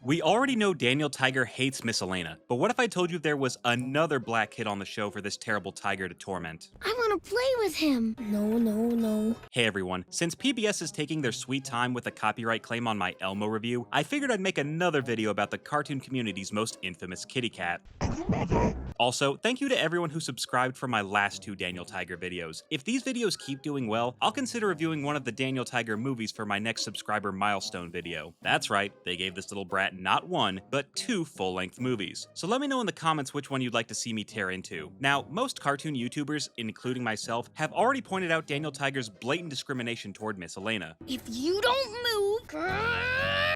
We already know Daniel Tiger hates Miss Elaina, but what if I told you there was another black kid on the show for this terrible tiger to torment? I want to play with him. No. Hey everyone, since PBS is taking their sweet time with a copyright claim on my Elmo review, I figured I'd make another video about the cartoon community's most infamous kitty cat. Also, thank you to everyone who subscribed for my last 2 Daniel Tiger videos. If these videos keep doing well, I'll consider reviewing one of the Daniel Tiger movies for my next subscriber milestone video. That's right, they gave this little brat not 1, but 2 full-length movies. So let me know in the comments which one you'd like to see me tear into. Now, most cartoon YouTubers, including myself, have already pointed out Daniel Tiger's blatant discrimination toward Miss Elaina. If you don't move...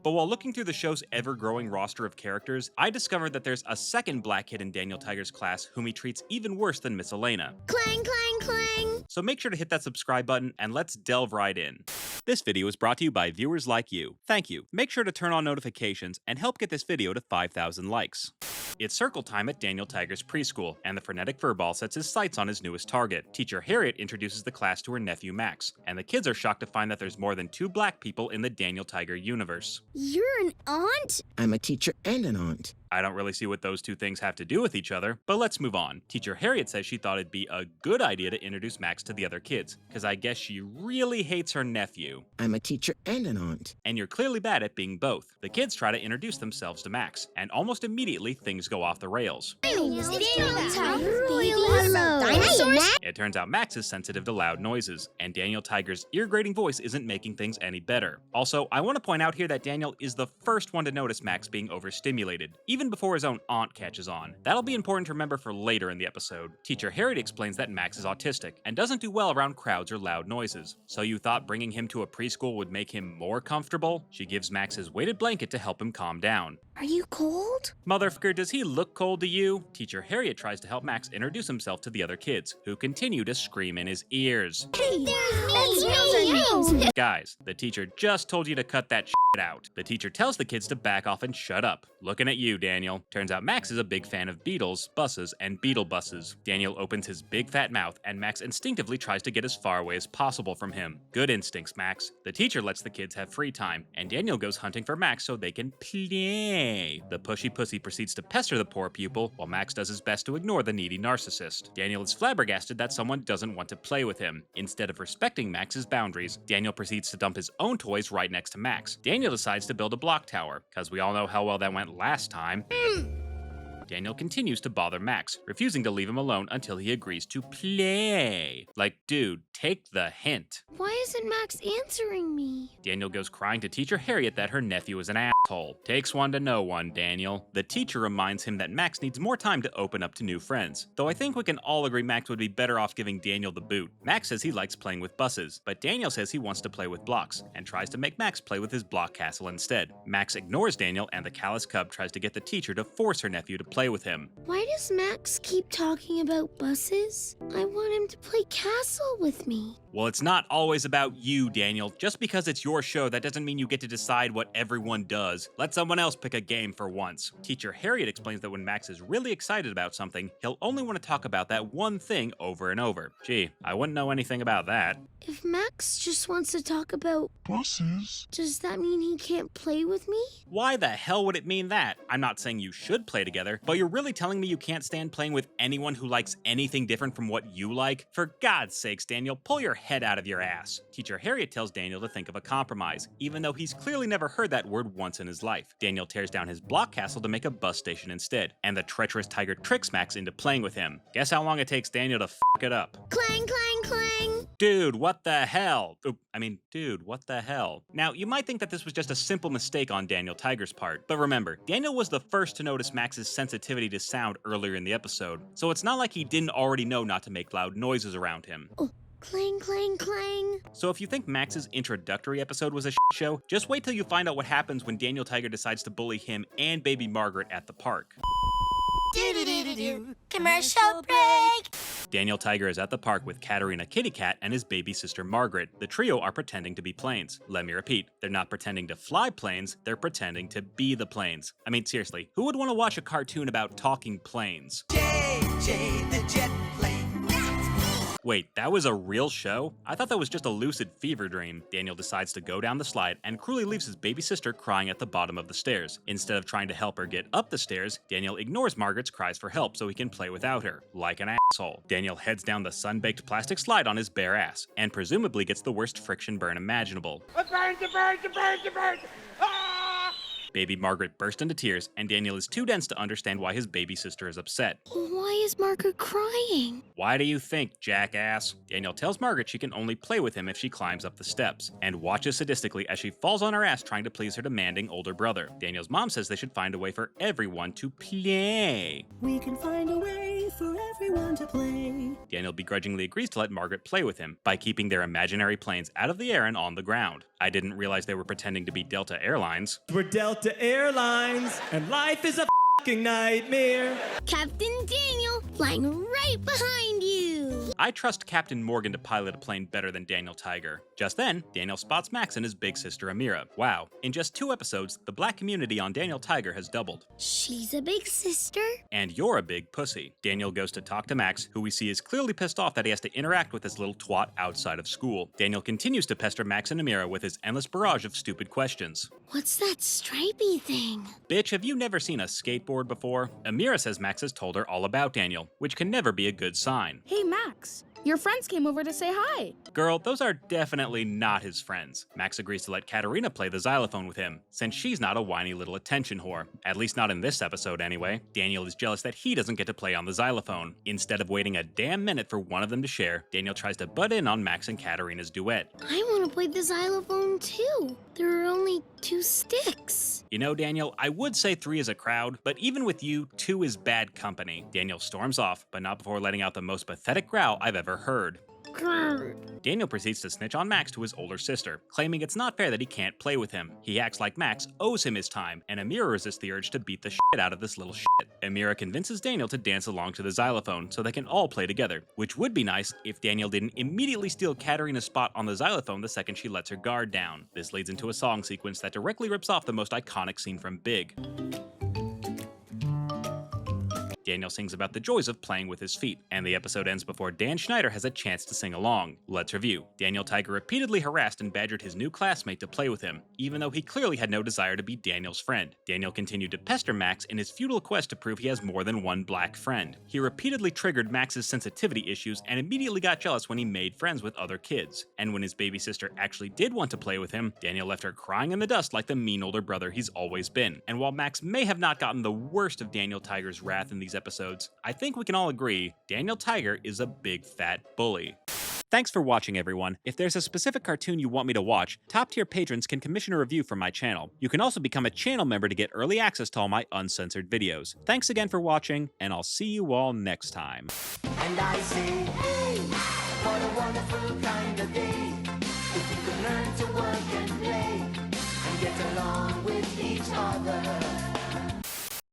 But while looking through the show's ever-growing roster of characters, I discovered that there's a second black kid in Daniel Tiger's class whom he treats even worse than Miss Elaina. Clang, clang, clang. So make sure to hit that subscribe button and let's delve right in. This video is brought to you by viewers like you. Thank you. Make sure to turn on notifications and help get this video to 5,000 likes. It's circle time at Daniel Tiger's preschool, and the frenetic furball sets his sights on his newest target. Teacher Harriet introduces the class to her nephew Max, and the kids are shocked to find that there's more than 2 black people in the Daniel Tiger universe. You're an aunt? I'm a teacher and an aunt. I don't really see what those 2 things have to do with each other, but let's move on. Teacher Harriet says she thought it'd be a good idea to introduce Max to the other kids, because I guess she really hates her nephew. I'm a teacher and an aunt. And you're clearly bad at being both. The kids try to introduce themselves to Max, and almost immediately things go off the rails. It turns out Max is sensitive to loud noises, and Daniel Tiger's ear-grating voice isn't making things any better. Also, I want to point out here that Daniel is the first one to notice Max being overstimulated, even before his own aunt catches on. That'll be important to remember for later in the episode. Teacher Harriet explains that Max is autistic and doesn't do well around crowds or loud noises. So you thought bringing him to a preschool would make him more comfortable? She gives Max his weighted blanket to help him calm down. Are you cold? Motherfucker, does he look cold to you? Teacher Harriet tries to help Max introduce himself to the other kids, who continue to scream in his ears. Hey, that's me. Guys, the teacher just told you to cut that shit out. The teacher tells the kids to back off and shut up. Looking at you, Daniel. Turns out Max is a big fan of beetles, buses, and beetle buses. Daniel opens his big fat mouth, and Max instinctively tries to get as far away as possible from him. Good instincts, Max. The teacher lets the kids have free time, and Daniel goes hunting for Max so they can play. The pushy pussy proceeds to pester the poor pupil, while Max does his best to ignore the needy narcissist. Daniel is flabbergasted that someone doesn't want to play with him. Instead of respecting Max's boundaries, Daniel proceeds to dump his own toys right next to Max. Daniel decides to build a block tower, cause we all know how well that went last time. Daniel continues to bother Max, refusing to leave him alone until he agrees to play. Like, dude, take the hint. Why isn't Max answering me? Daniel goes crying to Teacher Harriet that her nephew is an asshole. Takes one to know one, Daniel. The teacher reminds him that Max needs more time to open up to new friends. Though I think we can all agree Max would be better off giving Daniel the boot. Max says he likes playing with buses, but Daniel says he wants to play with blocks, and tries to make Max play with his block castle instead. Max ignores Daniel, and the callous cub tries to get the teacher to force her nephew to play with him. Why does Max keep talking about buses? I want him to play castle with me. Well, it's not always about you, Daniel. Just because it's your show, that doesn't mean you get to decide what everyone does. Let someone else pick a game for once. Teacher Harriet explains that when Max is really excited about something, he'll only want to talk about that one thing over and over. Gee, I wouldn't know anything about that. If Max just wants to talk about buses, does that mean he can't play with me? Why the hell would it mean that? I'm not saying you should play together, but you're really telling me you can't stand playing with anyone who likes anything different from what you like? For God's sakes, Daniel, pull your head out of your ass. Teacher Harriet tells Daniel to think of a compromise, even though he's clearly never heard that word once in his life. Daniel tears down his block castle to make a bus station instead, and the treacherous tiger tricks Max into playing with him. Guess how long it takes Daniel to f it up. Clang, clang, clang. Dude, what the hell? Dude, what the hell? Now, you might think that this was just a simple mistake on Daniel Tiger's part, but remember, Daniel was the first to notice Max's sensitivity to sound earlier in the episode, so it's not like he didn't already know not to make loud noises around him. Oh. Clang, clang, clang. So if you think Max's introductory episode was a show, just wait till you find out what happens when Daniel Tiger decides to bully him and baby Margaret at the park. Commercial break. Daniel Tiger is at the park with Katerina Kitty Cat and his baby sister Margaret. The trio are pretending to be planes. Let me repeat, they're not pretending to fly planes, they're pretending to be the planes. I mean, seriously, who would want to watch a cartoon about talking planes? JJ the jet plane. Wait, that was a real show? I thought that was just a lucid fever dream. Daniel decides to go down the slide and cruelly leaves his baby sister crying at the bottom of the stairs. Instead of trying to help her get up the stairs, Daniel ignores Margaret's cries for help so he can play without her, like an asshole. Daniel heads down the sun-baked plastic slide on his bare ass, and presumably gets the worst friction burn imaginable. It burns, it burns, it burns, it burns! Ah! Baby Margaret burst into tears, and Daniel is too dense to understand why his baby sister is upset. Why is Margaret crying? Why do you think, jackass? Daniel tells Margaret she can only play with him if she climbs up the steps, and watches sadistically as she falls on her ass trying to please her demanding older brother. Daniel's mom says they should find a way for everyone to play. We can find a way for everyone to play. Daniel begrudgingly agrees to let Margaret play with him by keeping their imaginary planes out of the air and on the ground. I didn't realize they were pretending to be Delta Airlines. We're Delta Airlines, and life is a f***ing nightmare. Captain Daniel, flying right behind you. I trust Captain Morgan to pilot a plane better than Daniel Tiger. Just then, Daniel spots Max and his big sister Amira. Wow, in just 2 episodes, the black community on Daniel Tiger has doubled. She's a big sister. And you're a big pussy. Daniel goes to talk to Max, who we see is clearly pissed off that he has to interact with this little twat outside of school. Daniel continues to pester Max and Amira with his endless barrage of stupid questions. What's that stripy thing? Bitch, have you never seen a skateboard before? Amira says Max has told her all about Daniel, which can never be a good sign. Hey, Max, your friends came over to say hi. Girl, those are definitely not his friends. Max agrees to let Katerina play the xylophone with him, since she's not a whiny little attention whore. At least not in this episode anyway. Daniel is jealous that he doesn't get to play on the xylophone. Instead of waiting a damn minute for one of them to share, Daniel tries to butt in on Max and Katerina's duet. I want to play the xylophone too. There are only 2 sticks. You know, Daniel, I would say 3 is a crowd, but even with you, 2 is bad company. Daniel storms off, but not before letting out the most pathetic growl I've ever heard. Grr. Daniel proceeds to snitch on Max to his older sister, claiming it's not fair that he can't play with him. He acts like Max owes him his time, and Amira resists the urge to beat the shit out of this little shit. Amira convinces Daniel to dance along to the xylophone so they can all play together, which would be nice if Daniel didn't immediately steal Katerina's spot on the xylophone the second she lets her guard down. This leads into a song sequence that directly rips off the most iconic scene from Big. Daniel sings about the joys of playing with his feet, and the episode ends before Dan Schneider has a chance to sing along. Let's review. Daniel Tiger repeatedly harassed and badgered his new classmate to play with him, even though he clearly had no desire to be Daniel's friend. Daniel continued to pester Max in his futile quest to prove he has more than one black friend. He repeatedly triggered Max's sensitivity issues and immediately got jealous when he made friends with other kids. And when his baby sister actually did want to play with him, Daniel left her crying in the dust like the mean older brother he's always been. And while Max may have not gotten the worst of Daniel Tiger's wrath in these episodes, I think we can all agree Daniel Tiger is a big fat bully. Thanks for watching, everyone. If there's a specific cartoon you want me to watch, top-tier patrons can commission a review from my channel. You can also become a channel member to get early access to all my uncensored videos. Thanks again for watching, and I'll see you all next time. And I say, hey, what a wonderful kind of day. If you could learn to work and play.